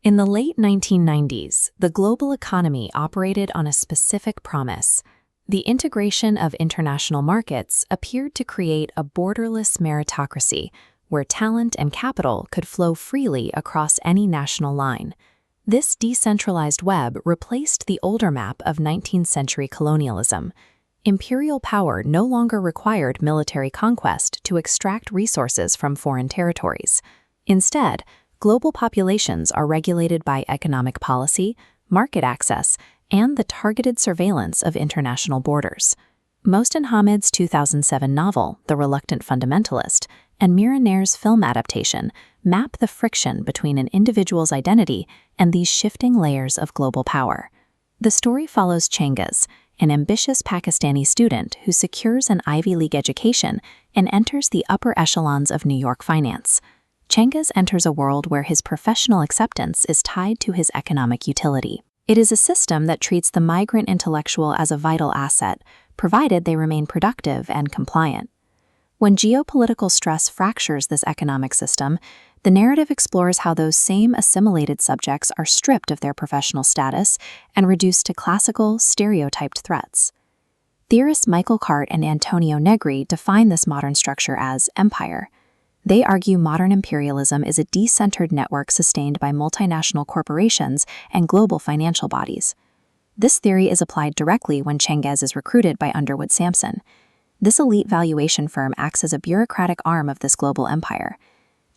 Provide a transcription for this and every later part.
In the late 1990s, the global economy operated on a specific promise. The integration of international markets appeared to create a borderless meritocracy, where talent and capital could flow freely across any national line. This decentralized web replaced the older map of 19th century colonialism. Imperial power no longer required military conquest to extract resources from foreign territories. Instead, global populations are regulated by economic policy, market access, and the targeted surveillance of international borders. Mohsen Hamid's 2007 novel, The Reluctant Fundamentalist, and Mira Nair's film adaptation map the friction between an individual's identity and these shifting layers of global power. The story follows Cengiz, an ambitious Pakistani student who secures an Ivy League education and enters the upper echelons of New York finance. Cengiz enters a world where his professional acceptance is tied to his economic utility. It is a system that treats the migrant intellectual as a vital asset, provided they remain productive and compliant. When geopolitical stress fractures this economic system, the narrative explores how those same assimilated subjects are stripped of their professional status and reduced to classical, stereotyped threats. Theorists Michael Cart and Antonio Negri define this modern structure as empire. They argue modern imperialism is a decentered network sustained by multinational corporations and global financial bodies. This theory is applied directly when Cengiz is recruited by Underwood Sampson. This elite valuation firm acts as a bureaucratic arm of this global empire.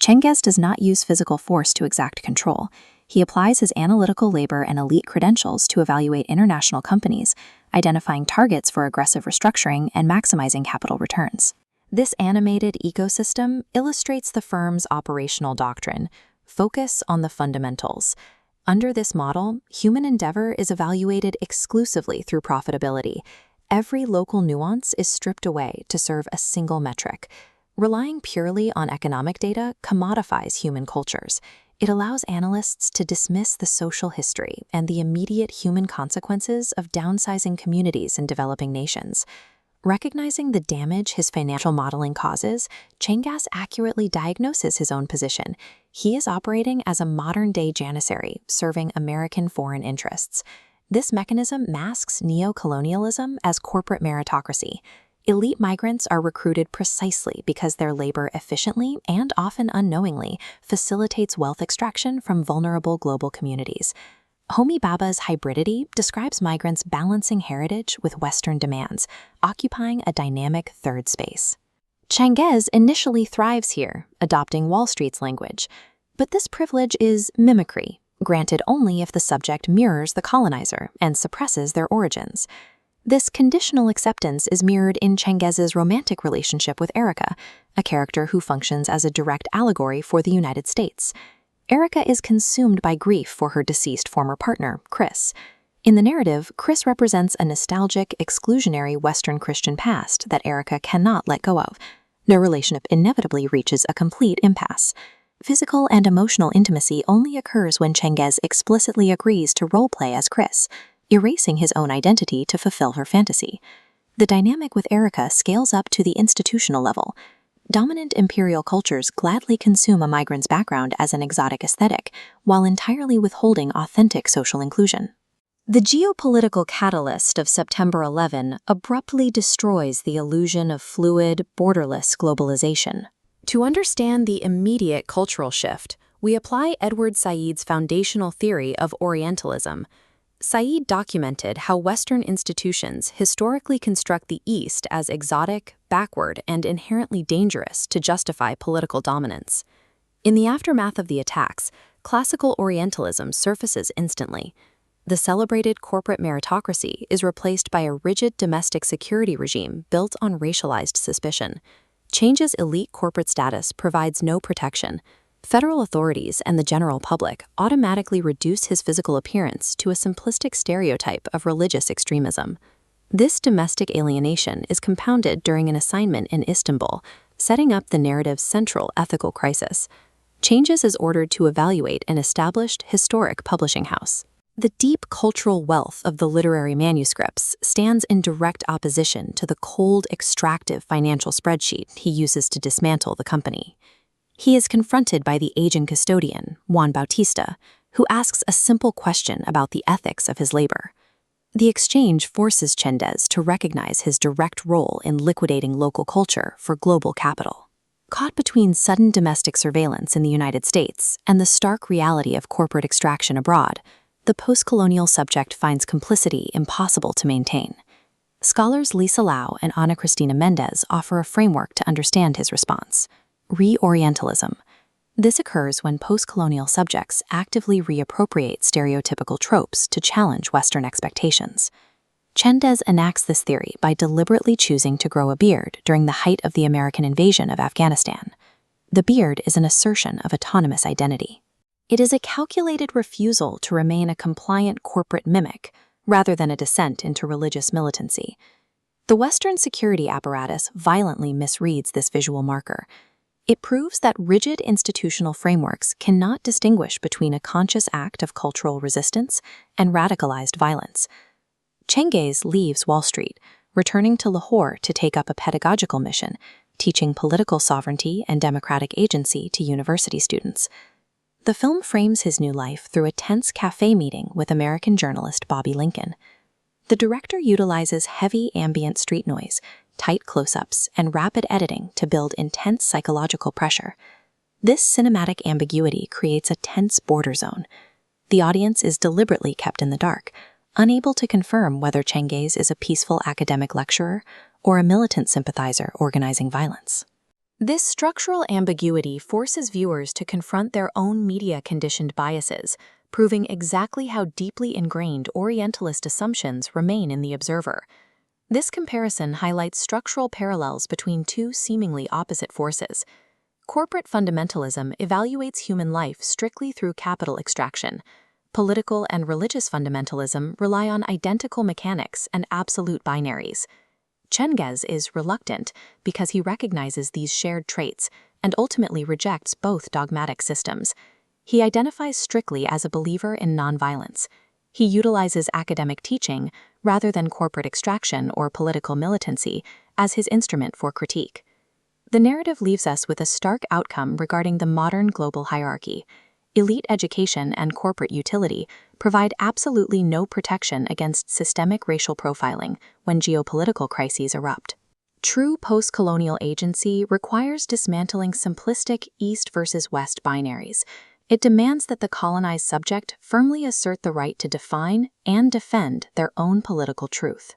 Cengiz does not use physical force to exact control. He applies his analytical labor and elite credentials to evaluate international companies, identifying targets for aggressive restructuring and maximizing capital returns. This animated ecosystem illustrates the firm's operational doctrine: focus on the fundamentals. Under this model, human endeavor is evaluated exclusively through profitability. Every local nuance is stripped away to serve a single metric. Relying purely on economic data commodifies human cultures. It allows analysts to dismiss the social history and the immediate human consequences of downsizing communities in developing nations. Recognizing the damage his financial modeling causes, Cengiz accurately diagnoses his own position. He is operating as a modern-day janissary, serving American foreign interests. This mechanism masks neo-colonialism as corporate meritocracy. Elite migrants are recruited precisely because their labor efficiently and often unknowingly facilitates wealth extraction from vulnerable global communities. Homi Bhabha's Hybridity describes migrants balancing heritage with Western demands, occupying a dynamic third space. Cengiz initially thrives here, adopting Wall Street's language. But this privilege is mimicry, granted only if the subject mirrors the colonizer and suppresses their origins. This conditional acceptance is mirrored in Cengiz's romantic relationship with Erica, a character who functions as a direct allegory for the United States. Erica is consumed by grief for her deceased former partner, Chris. In the narrative, Chris represents a nostalgic, exclusionary Western Christian past that Erica cannot let go of. Their relationship inevitably reaches a complete impasse. Physical and emotional intimacy only occurs when Cengiz explicitly agrees to role-play as Chris, erasing his own identity to fulfill her fantasy. The dynamic with Erica scales up to the institutional level. Dominant imperial cultures gladly consume a migrant's background as an exotic aesthetic, while entirely withholding authentic social inclusion. The geopolitical catalyst of September 11 abruptly destroys the illusion of fluid, borderless globalization. To understand the immediate cultural shift, we apply Edward Said's foundational theory of Orientalism. Said documented how Western institutions historically construct the East as exotic, backward, and inherently dangerous to justify political dominance. In the aftermath of the attacks, classical Orientalism surfaces instantly. The celebrated corporate meritocracy is replaced by a rigid domestic security regime built on racialized suspicion. Change's elite corporate status provides no protection. Federal authorities and the general public automatically reduce his physical appearance to a simplistic stereotype of religious extremism. This domestic alienation is compounded during an assignment in Istanbul, setting up the narrative's central ethical crisis. Changes is ordered to evaluate an established, historic publishing house. The deep cultural wealth of the literary manuscripts stands in direct opposition to the cold, extractive financial spreadsheet he uses to dismantle the company. He is confronted by the aging custodian, Juan Bautista, who asks a simple question about the ethics of his labor. The exchange forces Chendes to recognize his direct role in liquidating local culture for global capital. Caught between sudden domestic surveillance in the United States and the stark reality of corporate extraction abroad, the post-colonial subject finds complicity impossible to maintain. Scholars Lisa Lau and Ana Cristina Mendez offer a framework to understand his response: reorientalism. This occurs when post-colonial subjects actively reappropriate stereotypical tropes to challenge Western expectations. Chendes enacts this theory by deliberately choosing to grow a beard during the height of the American invasion of Afghanistan. The beard is an assertion of autonomous identity. It is a calculated refusal to remain a compliant corporate mimic, rather than a descent into religious militancy. The Western security apparatus violently misreads this visual marker. It proves that rigid institutional frameworks cannot distinguish between a conscious act of cultural resistance and radicalized violence. Chendes leaves Wall Street, returning to Lahore to take up a pedagogical mission, teaching political sovereignty and democratic agency to university students. The film frames his new life through a tense cafe meeting with American journalist Bobby Lincoln. The director utilizes heavy ambient street noise, tight close-ups, and rapid editing to build intense psychological pressure. This cinematic ambiguity creates a tense border zone. The audience is deliberately kept in the dark, unable to confirm whether Chendes is a peaceful academic lecturer or a militant sympathizer organizing violence. This structural ambiguity forces viewers to confront their own media-conditioned biases, proving exactly how deeply ingrained Orientalist assumptions remain in the observer. This comparison highlights structural parallels between two seemingly opposite forces. Corporate fundamentalism evaluates human life strictly through capital extraction. Political and religious fundamentalism rely on identical mechanics and absolute binaries. Chendes is reluctant because he recognizes these shared traits and ultimately rejects both dogmatic systems. He identifies strictly as a believer in nonviolence. He utilizes academic teaching, rather than corporate extraction or political militancy, as his instrument for critique. The narrative leaves us with a stark outcome regarding the modern global hierarchy. Elite education and corporate utility provide absolutely no protection against systemic racial profiling when geopolitical crises erupt. True post-colonial agency requires dismantling simplistic East versus West binaries. It demands that the colonized subject firmly assert the right to define and defend their own political truth.